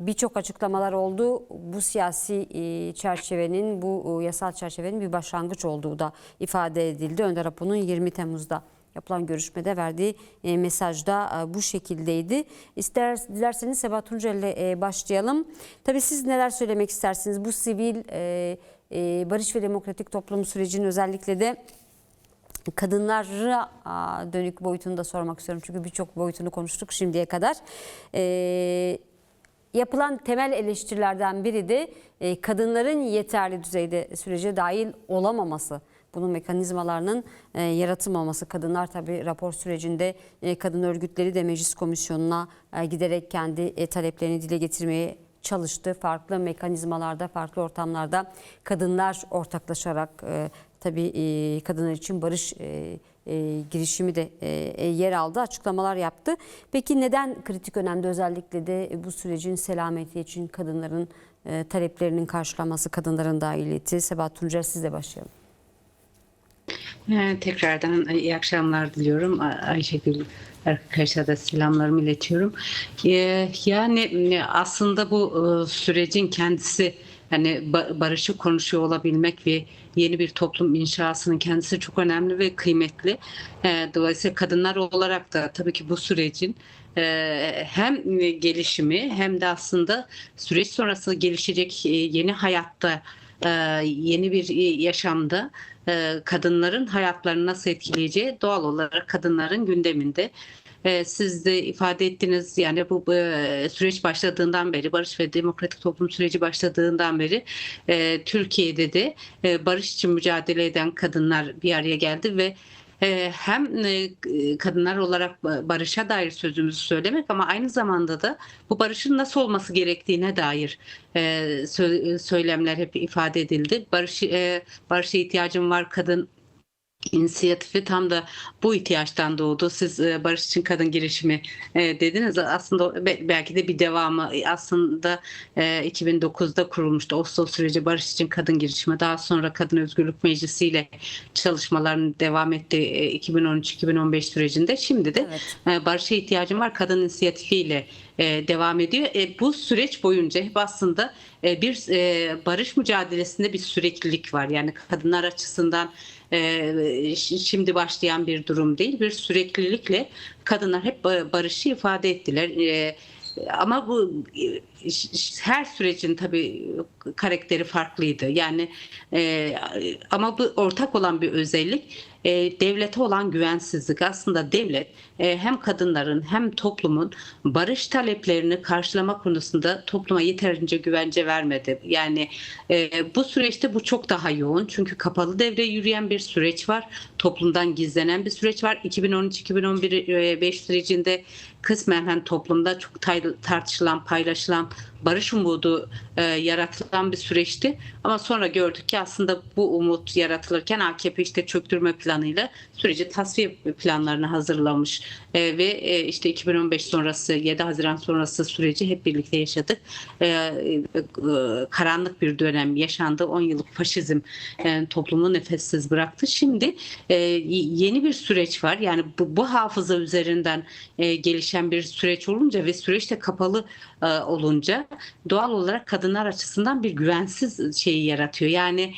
birçok açıklamalar oldu. Bu siyasi çerçevenin, bu yasal çerçevenin bir başlangıç olduğu da ifade edildi. Önder Apo'nun 20 Temmuz'da yapılan görüşmede verdiği mesajda bu şekildeydi. Dilerseniz Sebahat Tuncel ile başlayalım. Tabii siz neler söylemek istersiniz? Bu sivil barış ve demokratik toplum sürecinin özellikle de kadınlara dönük boyutunu da sormak istiyorum. Çünkü birçok boyutunu konuştuk şimdiye kadar. Yapılan temel eleştirilerden biri de kadınların yeterli düzeyde sürece dahil olamaması. Bunun mekanizmalarının yaratılmaması. Kadınlar tabii rapor sürecinde kadın örgütleri de meclis komisyonuna giderek kendi taleplerini dile getirmeye çalıştı. Farklı mekanizmalarda, farklı ortamlarda kadınlar ortaklaşarak tabii kadınlar için barış girişimi de yer aldı, açıklamalar yaptı. Peki neden kritik önemde, özellikle de bu sürecin selameti için kadınların taleplerinin karşılanması, kadınların dahiliyeti? Sebahat Tuncel, sizle başlayalım. Tekrardan iyi akşamlar diliyorum. Ayşegül arkadaşlara da selamlarımı iletiyorum. Yani aslında bu sürecin kendisi, hani barışı konuşuyor olabilmek ve yeni bir toplum inşasının kendisi çok önemli ve kıymetli. Dolayısıyla kadınlar olarak da tabii ki bu sürecin hem gelişimi hem de aslında süreç sonrası gelişecek yeni hayatta, yeni bir yaşamda kadınların hayatlarını nasıl etkileyeceği doğal olarak kadınların gündeminde. Siz de ifade ettiniz, yani bu süreç başladığından beri, barış ve demokratik toplum süreci başladığından beri Türkiye'de de barış için mücadele eden kadınlar bir araya geldi ve hem kadınlar olarak barışa dair sözümüzü söylemek ama aynı zamanda da bu barışın nasıl olması gerektiğine dair söylemler hep ifade edildi. Barışa ihtiyacım var, kadın inisiyatifi tam da bu ihtiyaçtan doğdu. Siz Barış için Kadın girişimi dediniz. Aslında belki de bir devamı. Aslında 2009'da kurulmuştu Oslo süreci Barış için Kadın girişimi. Daha sonra Kadın Özgürlük Meclisi ile çalışmaların devam etti 2013-2015 sürecinde. Şimdi de evet, Barış'a ihtiyacım var, kadın inisiyatifi ile devam ediyor. Bu süreç boyunca hep aslında bir barış mücadelesinde bir süreklilik var. Yani kadınlar açısından şimdi başlayan bir durum değil, bir süreklilikle kadınlar hep barışı ifade ettiler. Ama bu her sürecin tabii karakteri farklıydı. Yani ama bu ortak olan bir özellik, devlete olan güvensizlik. Aslında devlet hem kadınların hem toplumun barış taleplerini karşılama konusunda topluma yeterince güvence vermedi. Yani bu süreçte bu çok daha yoğun. Çünkü kapalı devre yürüyen bir süreç var. Toplumdan gizlenen bir süreç var. 2013-2015 sürecinde kısmen hem toplumda çok tartışılan, paylaşılan, barış umudu yaratılan bir süreçti. Ama sonra gördük ki aslında bu umut yaratılırken AKP işte çöktürme planıyla süreci tasfiye planlarını hazırlamış ve işte 2015 sonrası, 7 Haziran sonrası süreci hep birlikte yaşadık. Karanlık bir dönem yaşandı. 10 yıllık faşizm toplumu nefessiz bıraktı. Şimdi yeni bir süreç var. Yani bu hafıza üzerinden gelişen bir süreç olunca ve süreçte kapalı olunca doğal olarak kadınlar açısından bir güvensiz şeyi yaratıyor. Yani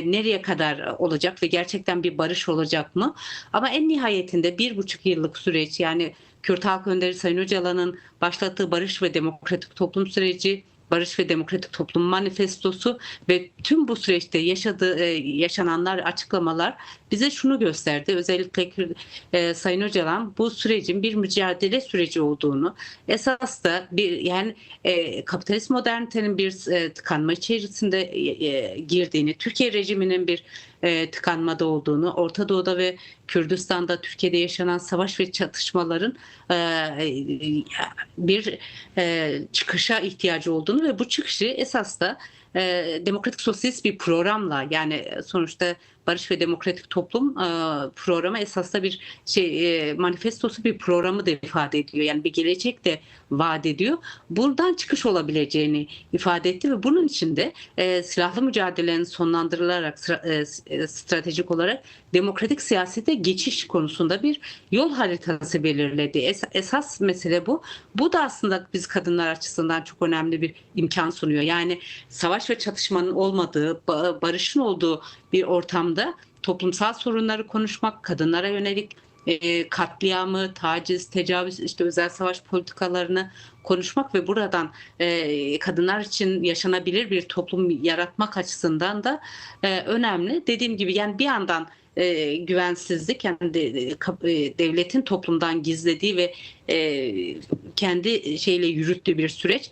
nereye kadar olacak ve gerçekten bir barış olacak mı? Ama en nihayetinde 1,5 yıllık süreç, yani Kürt Halk Önderi Sayın Öcalan'ın başlattığı barış ve demokratik toplum süreci, Barış ve Demokratik Toplum Manifestosu ve tüm bu süreçte yaşananlar, açıklamalar bize şunu gösterdi. Özellikle Sayın Öcalan bu sürecin bir mücadele süreci olduğunu, esas da bir yani kapitalist modernitenin bir tıkanma içerisinde girdiğini, Türkiye rejiminin bir tıkanmada olduğunu, Orta Doğu'da ve Kürdistan'da, Türkiye'de yaşanan savaş ve çatışmaların bir çıkışa ihtiyacı olduğunu ve bu çıkışı esas da demokratik sosyalist bir programla, yani sonuçta Barış ve Demokratik Toplum programı esas da bir manifestosu, bir programı da ifade ediyor. Yani bir gelecek de vaat ediyor. Buradan çıkış olabileceğini ifade etti ve bunun için de silahlı mücadelenin sonlandırılarak stratejik olarak demokratik siyasete geçiş konusunda bir yol haritası belirledi. Esas mesele bu. Bu da aslında biz kadınlar açısından çok önemli bir imkan sunuyor. Yani savaş ve çatışmanın olmadığı, barışın olduğu bir ortamda toplumsal sorunları konuşmak, kadınlara yönelik katliamı, taciz, tecavüz, işte özel savaş politikalarını konuşmak ve buradan kadınlar için yaşanabilir bir toplum yaratmak açısından da önemli. Dediğim gibi yani bir yandan güvensizlik, yani devletin toplumdan gizlediği ve kendi şeyle yürüttüğü bir süreç.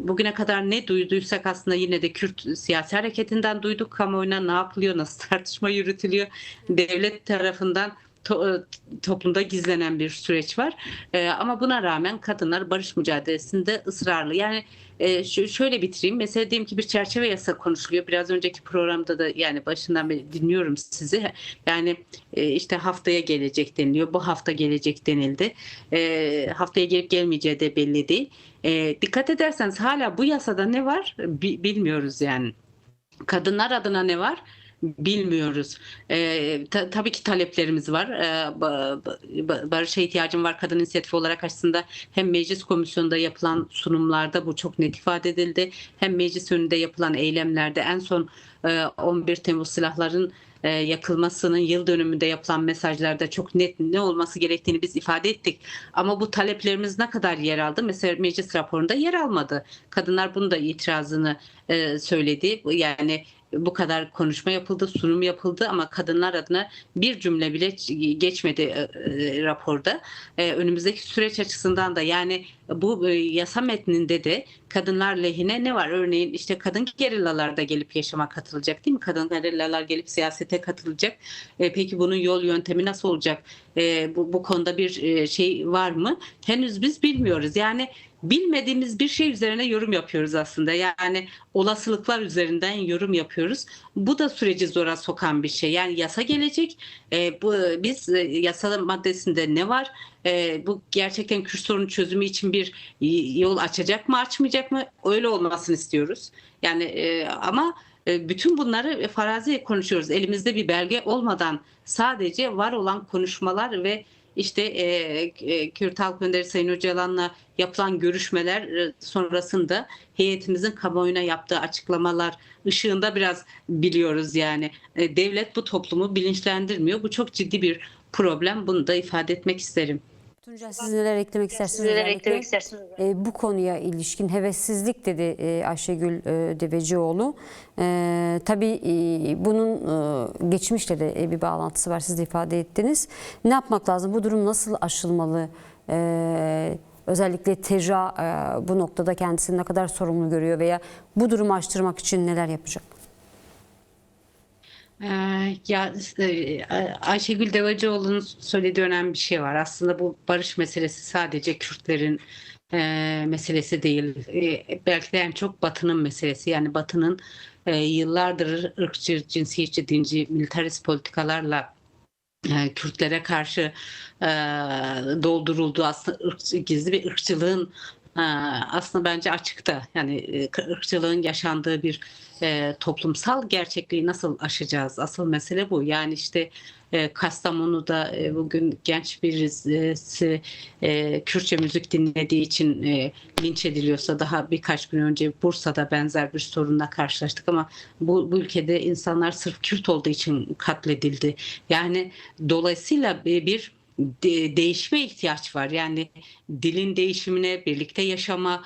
Bugüne kadar ne duyduysak aslında yine de Kürt siyasi hareketinden duyduk. Kamuoyuna ne yapılıyor, nasıl tartışma yürütülüyor, devlet tarafından toplumda gizlenen bir süreç var. Ama buna rağmen kadınlar barış mücadelesinde ısrarlı. Yani şöyle bitireyim. Mesela diyelim ki bir çerçeve yasa konuşuluyor. Biraz önceki programda da yani başından beri dinliyorum sizi. Yani işte haftaya gelecek deniliyor. Bu hafta gelecek denildi. Haftaya gelip gelmeyeceği de belli değil. Dikkat ederseniz hala bu yasada ne var bilmiyoruz yani. Kadınlar adına ne var? Bilmiyoruz. Tabii ki taleplerimiz var. Barışa ihtiyacım var kadın inisiyatifi olarak aslında hem meclis komisyonunda yapılan sunumlarda bu çok net ifade edildi. Hem meclis önünde yapılan eylemlerde en son 11 Temmuz silahların yakılmasının yıl dönümünde yapılan mesajlarda çok net ne olması gerektiğini biz ifade ettik. Ama bu taleplerimiz ne kadar yer aldı? Mesela meclis raporunda yer almadı. Kadınlar bunu da itirazını söyledi. Yani bu kadar konuşma yapıldı, sunum yapıldı ama kadınlar adına bir cümle bile geçmedi raporda. Önümüzdeki süreç açısından da yani bu yasa metninde de kadınlar lehine ne var? Örneğin işte kadın gerillalar da gelip yaşama katılacak değil mi? Kadın gerillalar gelip siyasete katılacak. Peki bunun yol yöntemi nasıl olacak? Bu konuda bir şey var mı? Henüz biz bilmiyoruz. Yani bilmediğimiz bir şey üzerine yorum yapıyoruz aslında. Yani olasılıklar üzerinden yorum yapıyoruz. Bu da süreci zora sokan bir şey. Yani yasa gelecek. Biz yasa maddesinde ne var? Bu gerçekten Kürt sorunu çözümü için bir yol açacak mı, açmayacak mı? Öyle olmasını istiyoruz. Yani ama bütün bunları farazi konuşuyoruz. Elimizde bir belge olmadan sadece var olan konuşmalar ve işte Kürt Halk Önderi Sayın Öcalan'la yapılan görüşmeler sonrasında heyetimizin kamuoyuna yaptığı açıklamalar ışığında biraz biliyoruz yani. Devlet bu toplumu bilinçlendirmiyor. Bu çok ciddi bir problem. Bunu da ifade etmek isterim. Tuncay, siz neler eklemek istersiniz? Bu konuya ilişkin hevessizlik dedi Ayşegül Devecioğlu. Tabii bunun geçmişle de bir bağlantısı var, siz de ifade ettiniz. Ne yapmak lazım? Bu durum nasıl aşılmalı? Özellikle TEJA bu noktada kendisini ne kadar sorumlu görüyor veya bu durumu aştırmak için neler yapacak? Ayşegül Devacıoğlu'nun söylediği önemli bir şey var. Aslında bu barış meselesi sadece Kürtlerin meselesi değil. Belki de en çok Batı'nın meselesi. Yani Batı'nın yıllardır ırkçı, cinsiyetçi, dinci, militarist politikalarla Kürtlere karşı doldurulduğu aslında gizli bir ırkçılığın aslında bence açıkta. Yani ırkçılığın yaşandığı bir toplumsal gerçekliği nasıl aşacağız? Asıl mesele bu. Yani işte Kastamonu'da bugün genç birisi Kürtçe müzik dinlediği için linç ediliyorsa, daha birkaç gün önce Bursa'da benzer bir sorunla karşılaştık ama bu ülkede insanlar sırf Kürt olduğu için katledildi. Yani dolayısıyla bir değişime ihtiyaç var. Yani dilin değişimine, birlikte yaşama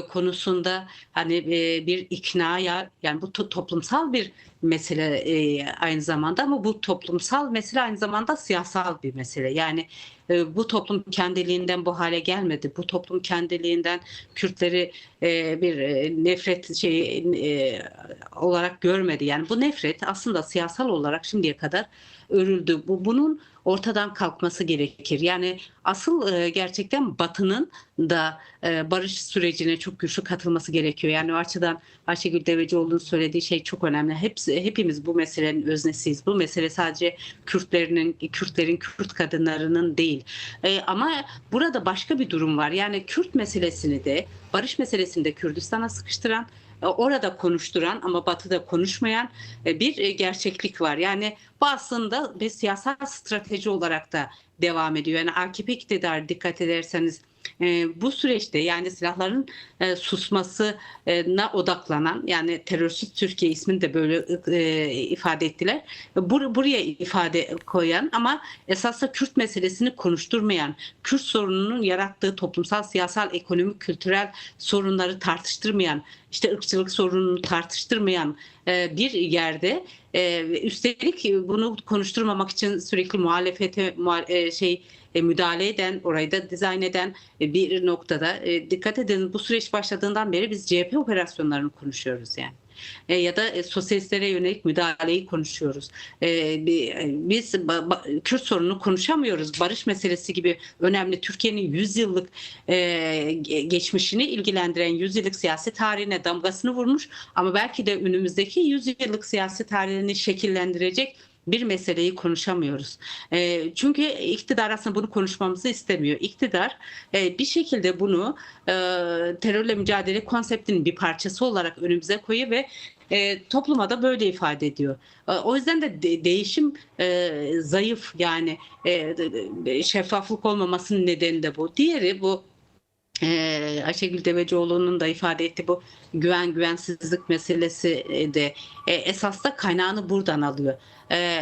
konusunda hani bir iknaya, yani bu toplumsal bir mesele aynı zamanda, ama bu toplumsal mesele aynı zamanda siyasal bir mesele. Yani bu toplum kendiliğinden bu hale gelmedi. Bu toplum kendiliğinden Kürtleri bir nefret olarak görmedi. Yani bu nefret aslında siyasal olarak şimdiye kadar örüldü. Bunun ortadan kalkması gerekir. Yani asıl gerçekten Batı'nın da barış sürecine çok güçlü katılması gerekiyor. Yani o açıdan Ayşegül Devecioğlu'nun söylediği şey çok önemli. Hepimiz bu meselenin öznesiyiz. Bu mesele sadece Kürtlerin, Kürt kadınlarının değil. Ama burada başka bir durum var. Yani Kürt meselesini de, barış meselesini de Kürdistan'a sıkıştıran, orada konuşturan ama Batı'da konuşmayan bir gerçeklik var. Yani bu aslında bir siyasal strateji olarak da devam ediyor. Yani AKP iktidarı, dikkat ederseniz bu süreçte, yani silahların susmasına odaklanan, yani terörsüz Türkiye ismini de böyle ifade ettiler. Buraya ifade koyan ama esasında Kürt meselesini konuşturmayan, Kürt sorununun yarattığı toplumsal, siyasal, ekonomik, kültürel sorunları tartıştırmayan, işte ırkçılık sorununu tartıştırmayan bir yerde, üstelik bunu konuşturmamak için sürekli muhalefete müdahale eden, orayı da dizayn eden bir noktada, dikkat edin, bu süreç başladığından beri biz CHP operasyonlarını konuşuyoruz yani. Ya da sosyalistlere yönelik müdahaleyi konuşuyoruz. Biz Kürt sorununu konuşamıyoruz. Barış meselesi gibi önemli, Türkiye'nin 100 yıllık geçmişini ilgilendiren, 100 yıllık siyasi tarihine damgasını vurmuş ama belki de önümüzdeki 100 yıllık siyasi tarihini şekillendirecek bir meseleyi konuşamıyoruz. Çünkü iktidar aslında bunu konuşmamızı istemiyor. İktidar bir şekilde bunu terörle mücadele konseptinin bir parçası olarak önümüze koyuyor ve topluma da böyle ifade ediyor. O yüzden de değişim zayıf, yani şeffaflık olmamasının nedeni de bu. Diğeri bu, Ayşegül Devecioğlu'nun da ifade ettiği bu güvensizlik meselesi de esas da kaynağını buradan alıyor.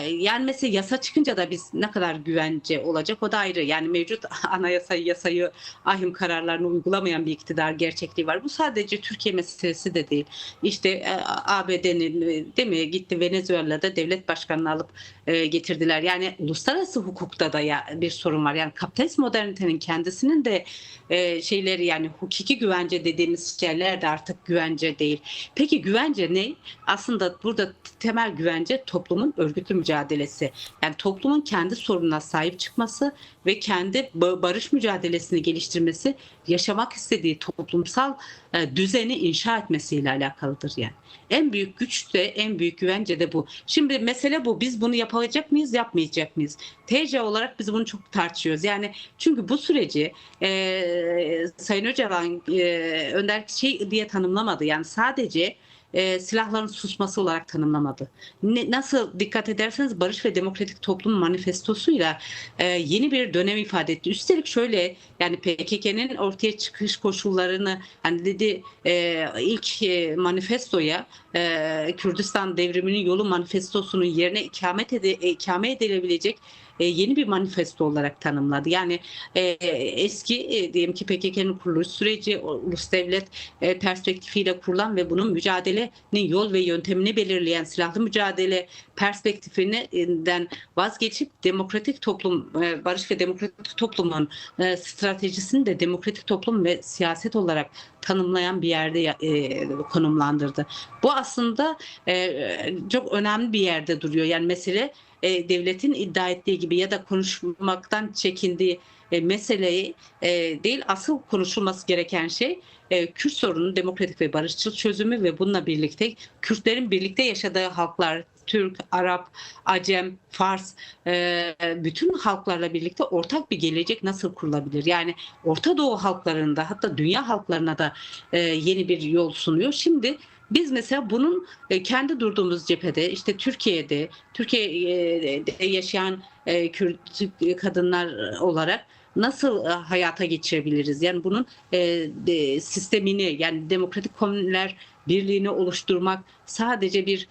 Yani mesela yasa çıkınca da biz ne kadar güvence olacak, o da ayrı. Yani mevcut yasayı, ahim kararlarını uygulamayan bir iktidar gerçekliği var. Bu sadece Türkiye meselesi de değil. İşte ABD'nin değil mi, gitti Venezuela'da devlet başkanını alıp getirdiler. Yani uluslararası hukukta da bir sorun var. Yani kapitalist modernitenin kendisinin de şeyleri, yani hukuki güvence dediğimiz şeyler de artık güvence değil. Peki güvence ne? Aslında burada temel güvence toplumun örgütlü mücadelesi. Yani toplumun kendi sorununa sahip çıkması ve kendi barış mücadelesini geliştirmesi, yaşamak istediği toplumsal düzeni inşa etmesiyle alakalıdır yani. En büyük güç de, en büyük güvence de bu. Şimdi mesele bu. Biz bunu yapacak mıyız, yapmayacak mıyız? TC olarak biz bunu çok tartışıyoruz. Yani çünkü bu süreci Sayın Öcalan Önder şey diye tanımlamadı. Yani sadece silahların susması olarak tanımlamadı. Nasıl, dikkat ederseniz Barış ve Demokratik Toplum Manifestosu'yla yeni bir dönem ifade etti. Üstelik şöyle, yani PKK'nın ortaya çıkış koşullarını, hani dedi ilk manifestoya Kürdistan Devriminin Yolu manifestosunun yerine ikame edilebilecek yeni bir manifesto olarak tanımladı. Yani eski diyelim ki PKK'nın kuruluş süreci, ulus devlet perspektifiyle kurulan ve bunun mücadelenin yol ve yöntemini belirleyen silahlı mücadele perspektifinden vazgeçip demokratik toplum, barış ve demokratik toplumun stratejisini de demokratik toplum ve siyaset olarak tanımlayan bir yerde konumlandırdı. Bu aslında çok önemli bir yerde duruyor. Yani mesele devletin iddia ettiği gibi ya da konuşmaktan çekindiği meseleyi değil, asıl konuşulması gereken şey Kürt sorununun demokratik ve barışçıl çözümü ve bununla birlikte Kürtlerin birlikte yaşadığı halklar, Türk, Arap, Acem, Fars, bütün halklarla birlikte ortak bir gelecek nasıl kurulabilir? Yani Orta Doğu halklarında, hatta dünya halklarına da yeni bir yol sunuyor. Şimdi biz mesela bunun kendi durduğumuz cephede, işte Türkiye'de yaşayan Kürt kadınlar olarak nasıl hayata geçirebiliriz? Yani bunun sistemini, yani demokratik komünler birliğini oluşturmak sadece bir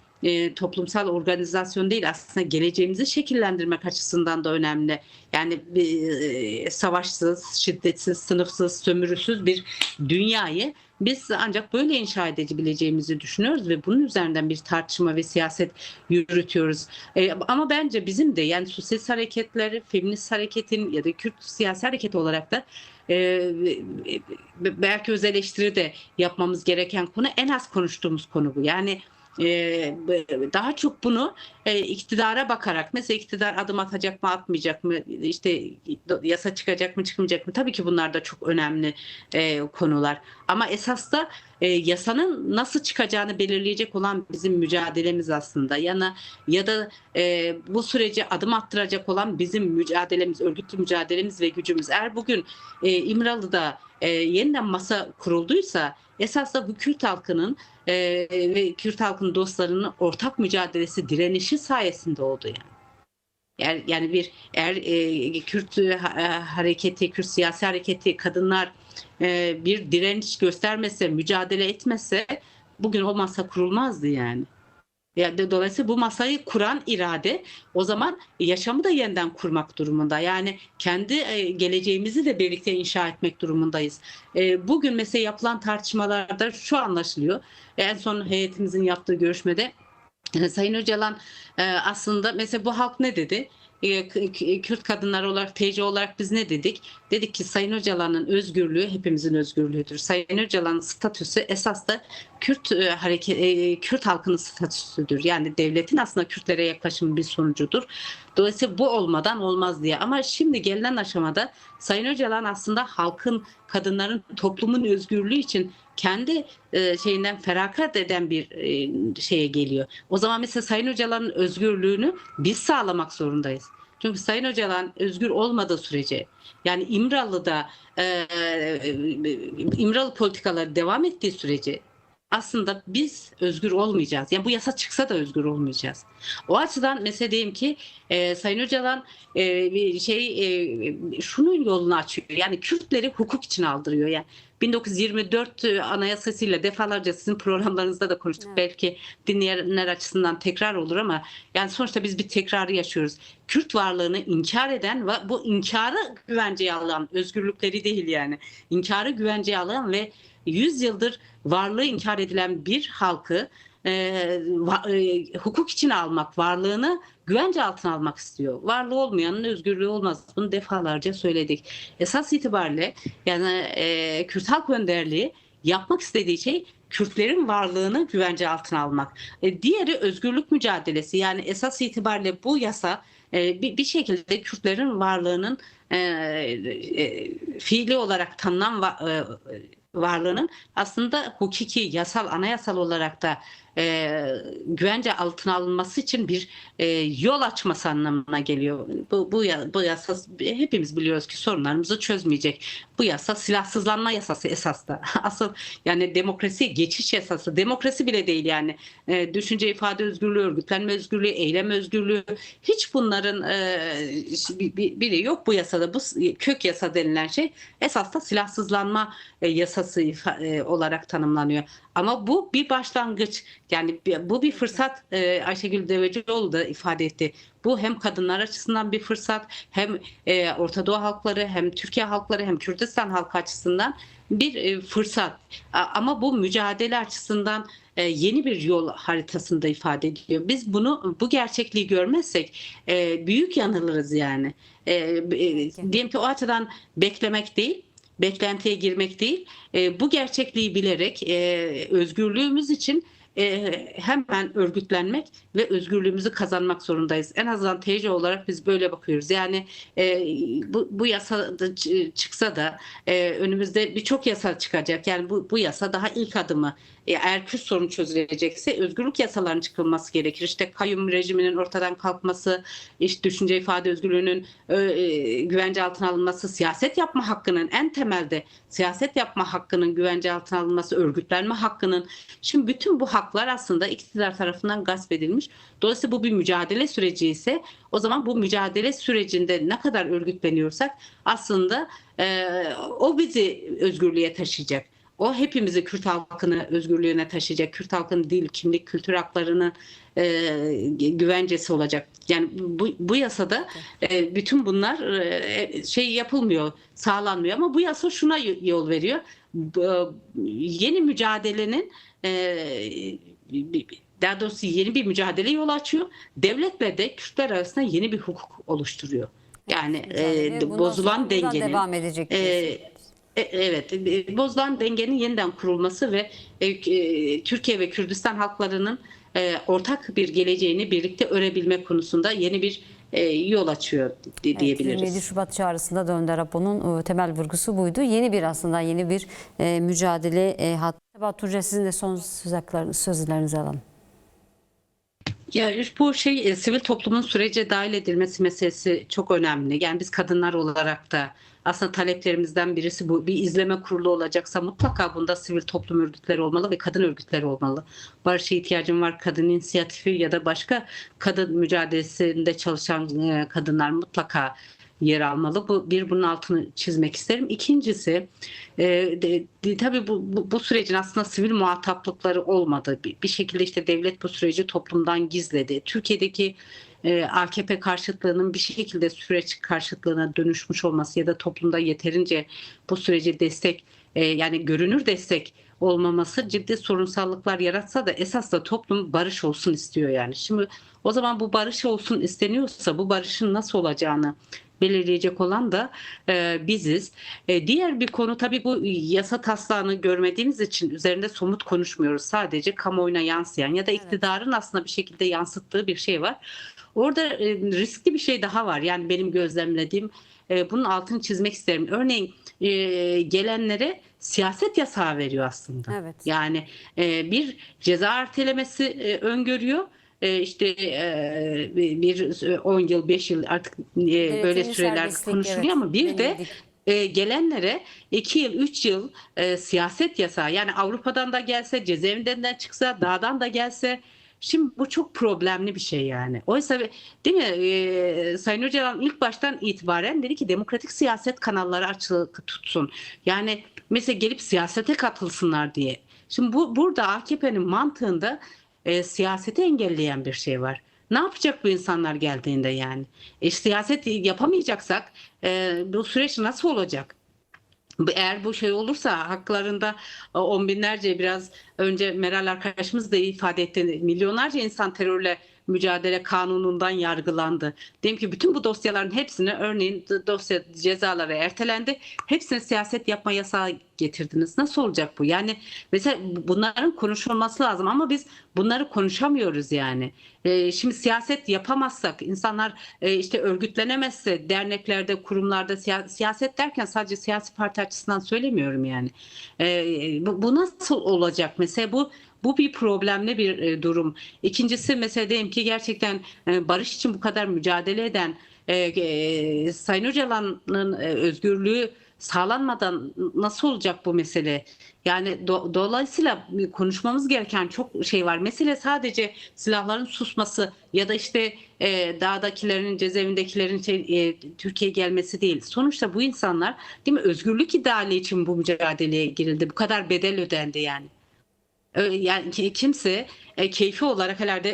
toplumsal organizasyon değil, aslında geleceğimizi şekillendirmek açısından da önemli. Yani savaşsız, şiddetsiz, sınıfsız, sömürüsüz bir dünyayı biz ancak böyle inşa edebileceğimizi düşünüyoruz ve bunun üzerinden bir tartışma ve siyaset yürütüyoruz. Ama bence bizim de, yani sosyalist hareketleri, feminist hareketin ya da Kürt siyasi hareket olarak da belki öz eleştiri de yapmamız gereken konu, en az konuştuğumuz konu bu. Yani daha çok bunu iktidara bakarak, mesela iktidar adım atacak mı atmayacak mı, işte yasa çıkacak mı çıkmayacak mı, tabii ki bunlar da çok önemli konular, ama esas da yasanın nasıl çıkacağını belirleyecek olan bizim mücadelemiz aslında. Ya da bu sürece adım attıracak olan bizim mücadelemiz, örgütlü mücadelemiz ve gücümüz. Eğer bugün İmralı'da yeniden masa kurulduysa, esas da bu Kürt halkının ve Kürt halkının dostlarının ortak mücadelesi, direnişi sayesinde oldu yani. Yani eğer Kürt hareketi, Kürt siyasi hareketi, kadınlar bir direniş göstermese, mücadele etmese, bugün o masa kurulmazdı yani. Yani dolayısıyla bu masayı kuran irade o zaman yaşamı da yeniden kurmak durumunda. Yani kendi geleceğimizi de birlikte inşa etmek durumundayız. Bugün mesela yapılan tartışmalarda şu anlaşılıyor. En son heyetimizin yaptığı görüşmede Sayın Öcalan aslında, mesela bu halk ne dedi? Kürt kadınlar olarak, TC olarak biz ne dedik? Dedik ki Sayın Öcalan'ın özgürlüğü hepimizin özgürlüğüdür. Sayın Öcalan'ın statüsü esas da Kürt halkının statüsüdür. Yani devletin aslında Kürtlere yaklaşımı bir sonucudur. Dolayısıyla bu olmadan olmaz diye. Ama şimdi gelinen aşamada Sayın Öcalan aslında halkın, kadınların, toplumun özgürlüğü için kendi şeyinden feragat eden bir şeye geliyor. O zaman mesela Sayın Öcalan'ın özgürlüğünü biz sağlamak zorundayız. Çünkü Sayın Öcalan özgür olmadığı sürece, yani İmralı politikaları devam ettiği sürece aslında biz özgür olmayacağız. Yani bu yasa çıksa da özgür olmayacağız. O açıdan mesela diyelim ki Sayın Öcalan şunun yolunu açıyor. Yani Kürtleri hukuk için aldırıyor. Yani 1924 anayasasıyla defalarca sizin programlarınızda da konuştuk. Evet. Belki dinleyenler açısından tekrar olur ama yani sonuçta biz bir tekrarı yaşıyoruz. Kürt varlığını inkar eden ve bu inkarı güvenceye alan, özgürlükleri değil yani, inkarı güvenceye alan ve 100 yıldır varlığı inkar edilen bir halkı hukuk içine almak, varlığını güvence altına almak istiyor. Varlığı olmayanın özgürlüğü olmaz. Bunu defalarca söyledik. Esas itibariyle yani Kürt Halk Önderliği yapmak istediği şey Kürtlerin varlığını güvence altına almak. Diğeri özgürlük mücadelesi. Yani esas itibariyle bu yasa bir şekilde Kürtlerin varlığının fiili olarak tanınan varlığının aslında hukuki, yasal, anayasal olarak da güvence altına alınması için bir yol açması anlamına geliyor. Bu yasa, hepimiz biliyoruz ki sorunlarımızı çözmeyecek. Bu yasa silahsızlanma yasası esas da. Asıl yani demokrasiye geçiş yasası. Demokrasi bile değil yani. Düşünce ifade özgürlüğü, örgütlenme özgürlüğü, eylem özgürlüğü, hiç bunların biri yok bu yasada. Bu kök yasa denilen şey esas da silahsızlanma yasası olarak tanımlanıyor. Ama bu bir başlangıç. Yani bu bir fırsat. Ayşegül Devecioğlu da ifade etti. Bu hem kadınlar açısından bir fırsat, hem Orta Doğu halkları, hem Türkiye halkları, hem Kürdistan halkı açısından bir fırsat. Ama bu mücadele açısından yeni bir yol haritasında ifade ediliyor. Biz bu gerçekliği görmezsek büyük yanılırız yani. Diyelim ki o açıdan beklemek değil, beklentiye girmek değil, bu gerçekliği bilerek özgürlüğümüz için hemen örgütlenmek ve özgürlüğümüzü kazanmak zorundayız. En azından TC olarak biz böyle bakıyoruz. Yani bu yasa çıksa da önümüzde birçok yasa çıkacak. Yani bu yasa daha ilk adımı. Eğer Kürt sorunu çözülecekse özgürlük yasalarının çıkılması gerekir. İşte kayyum rejiminin ortadan kalkması, işte düşünce ifade özgürlüğünün güvence altına alınması, siyaset yapma hakkının, en temelde siyaset yapma hakkının güvence altına alınması, örgütlenme hakkının. Şimdi bütün bu haklar aslında iktidar tarafından gasp edilmiş. Dolayısıyla bu bir mücadele süreci ise, o zaman bu mücadele sürecinde ne kadar örgütleniyorsak aslında o bizi özgürlüğe taşıyacak. O hepimizi, Kürt halkını özgürlüğüne taşıyacak. Kürt halkının dil, kimlik, kültür haklarını güvencesi olacak. Yani bu yasada bütün bunlar yapılmıyor, sağlanmıyor. Ama bu yasa şuna yol veriyor. Yeni mücadelenin daha doğrusu yeni bir mücadele yol açıyor. Devletle de Kürtler arasında yeni bir hukuk oluşturuyor. Yani bozulan dengenin devam edecek. Evet, bozulan dengenin yeniden kurulması ve Türkiye ve Kürdistan halklarının ortak bir geleceğini birlikte örebilme konusunda yeni bir yol açıyor Evet, diyebiliriz. 27 Şubat çağrısında da Önder Apo'nun temel vurgusu buydu. Yeni bir mücadele hattı. Sebahat Turca, sizin de son sözlerinizi alalım. Ya bu sivil toplumun sürece dahil edilmesi meselesi çok önemli. Yani biz kadınlar olarak da aslında taleplerimizden birisi bu. Bir izleme kurulu olacaksa mutlaka bunda sivil toplum örgütleri olmalı ve kadın örgütleri olmalı. Barış'a ihtiyacım var, kadın inisiyatifi ya da başka kadın mücadelesinde çalışan kadınlar mutlaka yer almalı. Bunun altını çizmek isterim. İkincisi, tabii bu sürecin aslında sivil muhataplıkları olmadı. Bir şekilde işte devlet bu süreci toplumdan gizledi. Türkiye'deki AKP karşıtlığının bir şekilde süreç karşıtlığına dönüşmüş olması ya da toplumda yeterince bu sürece destek, yani görünür destek olmaması ciddi sorunsallıklar yaratsa da esas da toplum barış olsun istiyor yani. Şimdi o zaman bu barış olsun isteniyorsa bu barışın nasıl olacağını belirleyecek olan da biziz. Diğer bir konu, tabii bu yasa taslağını görmediğimiz için üzerinde somut konuşmuyoruz. Sadece kamuoyuna yansıyan ya da iktidarın aslında bir şekilde yansıttığı bir şey var. Orada riskli bir şey daha var. Yani benim gözlemlediğim, bunun altını çizmek isterim. Örneğin gelenlere siyaset yasağı veriyor aslında. Evet. Yani bir ceza ertelemesi öngörüyor. İşte bir 10 yıl, 5 yıl artık böyle Denetimli süreler serbestlik, konuşuluyor, evet, ama bir de denildik. gelenlere 2 yıl, 3 yıl siyaset yasağı, yani Avrupa'dan da gelse, cezaevinden de çıksa, dağdan da gelse. Şimdi bu çok problemli bir şey yani. Oysa değil mi, Sayın Öcalan ilk baştan itibaren dedi ki demokratik siyaset kanalları açık tutsun. Yani mesela gelip siyasete katılsınlar diye. Şimdi burada AKP'nin mantığında siyaseti engelleyen bir şey var. Ne yapacak bu insanlar geldiğinde yani? Siyaset yapamayacaksak bu süreç nasıl olacak? Eğer bu şey olursa haklarında on binlerce, biraz önce Meral arkadaşımız da ifade etti, milyonlarca insan terörle mücadele kanunundan yargılandı. Diyelim ki bütün bu dosyaların hepsini, örneğin dosya cezaları ertelendi. Hepsine siyaset yapma yasağı getirdiniz. Nasıl olacak bu? Yani mesela bunların konuşulması lazım ama biz bunları konuşamıyoruz yani. Şimdi siyaset yapamazsak, insanlar işte örgütlenemezse, derneklerde, kurumlarda, siyaset derken sadece siyasi parti açısından söylemiyorum yani. Bu nasıl olacak? Mesela bu bir problemli bir durum. İkincisi, mesela diyelim ki gerçekten barış için bu kadar mücadele eden Sayın Öcalan'ın özgürlüğü sağlanmadan nasıl olacak bu mesele? Yani dolayısıyla konuşmamız gereken çok şey var. Mesele sadece silahların susması ya da işte dağdakilerin, cezaevindekilerin Türkiye'ye gelmesi değil. Sonuçta bu insanlar, değil mi, özgürlük ideali için bu mücadeleye girildi. Bu kadar bedel ödendi yani. Yani kimse keyfi olarak herhalde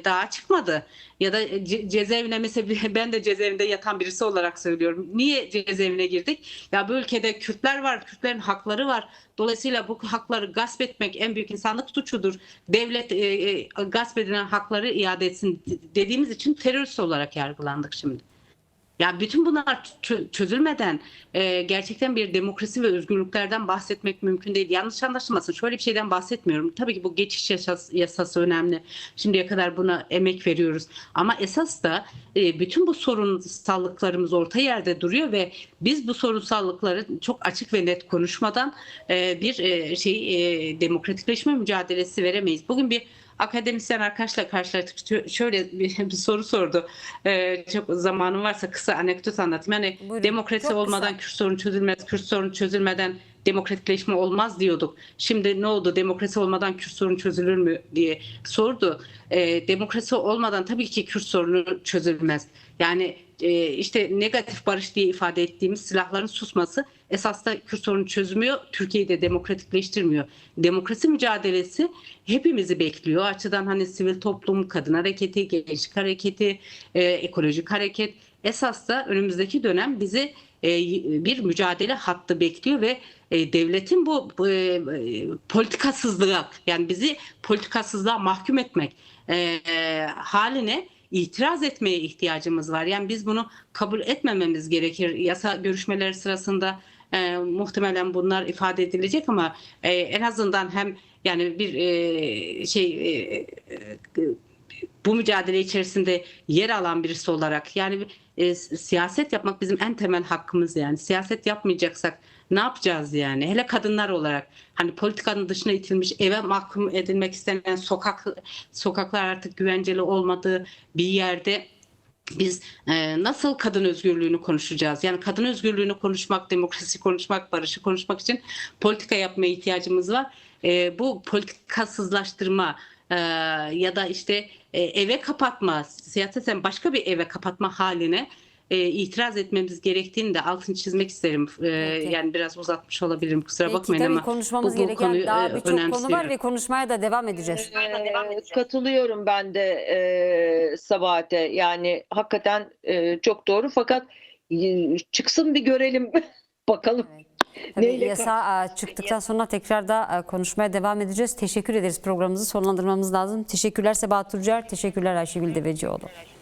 dağa çıkmadı ya da cezaevine, mesela ben de cezaevinde yatan birisi olarak söylüyorum. Niye cezaevine girdik? Ya bu ülkede Kürtler var, Kürtlerin hakları var. Dolayısıyla bu hakları gasp etmek en büyük insanlık suçudur. Devlet gasp edilen hakları iade etsin dediğimiz için terörist olarak yargılandık şimdi. Ya bütün bunlar çözülmeden gerçekten bir demokrasi ve özgürlüklerden bahsetmek mümkün değil. Yanlış anlaşılmasın. Şöyle bir şeyden bahsetmiyorum. Tabii ki bu geçiş yasası önemli. Şimdiye kadar buna emek veriyoruz. Ama esas da bütün bu sorunsallıklarımız orta yerde duruyor ve biz bu sorunsallıkları çok açık ve net konuşmadan bir demokratikleşme mücadelesi veremeyiz. Bugün bir akademisyen arkadaşla karşılaştık. Şöyle bir soru sordu. Çok zamanım varsa kısa anekdot anlatayım. Yani Buyurun. demokrasi Çok olmadan kısa. Kürt sorunu çözülmez, Kürt sorunu çözülmeden demokratikleşme olmaz diyorduk. Şimdi ne oldu? Demokrasi olmadan Kürt sorunu çözülür mü diye sordu. Demokrasi olmadan tabii ki Kürt sorunu çözülmez. Yani işte negatif barış diye ifade ettiğimiz silahların susması esas da Kürt sorunu çözmüyor, Türkiye'yi de demokratikleştirmiyor. Demokrasi mücadelesi hepimizi bekliyor. O açıdan hani sivil toplum, kadın hareketi, gençlik hareketi, ekolojik hareket, esas da önümüzdeki dönem bizi bir mücadele hattı bekliyor ve devletin bu politikasızlığa, yani bizi politikasızlığa mahkum etmek haline itiraz etmeye ihtiyacımız var. Yani biz bunu kabul etmememiz gerekir. Yasa görüşmeleri sırasında muhtemelen bunlar ifade edilecek ama en azından hem Yani bir bu mücadele içerisinde yer alan birisi olarak, yani siyaset yapmak bizim en temel hakkımız. Yani siyaset yapmayacaksak ne yapacağız yani? Hele kadınlar olarak, hani politikanın dışına itilmiş, eve mahkum edilmek istenen, sokaklar artık güvenceli olmadığı bir yerde biz nasıl kadın özgürlüğünü konuşacağız? Yani kadın özgürlüğünü konuşmak, demokrasi konuşmak, barışı konuşmak için politika yapmaya ihtiyacımız var. Bu politikasızlaştırma ya da işte eve kapatma, siyaseten başka bir eve kapatma haline itiraz etmemiz gerektiğini de altını çizmek isterim. Peki. Yani biraz uzatmış olabilirim, kusura Peki, bakmayın, tabii ama konuşmamız bu gereken konuyu daha birçok konu var önemsiyorum. ve konuşmaya da devam edeceğiz. Katılıyorum ben de Sabahat'e. Yani hakikaten çok doğru, fakat çıksın bir görelim bakalım. Tabii Neyle yasa çıktıktan sonra tekrar da konuşmaya devam edeceğiz. Teşekkür ederiz, programımızı sonlandırmamız lazım. Teşekkürler Sebahat Tuncer, teşekkürler Ayşegül Devecioğlu.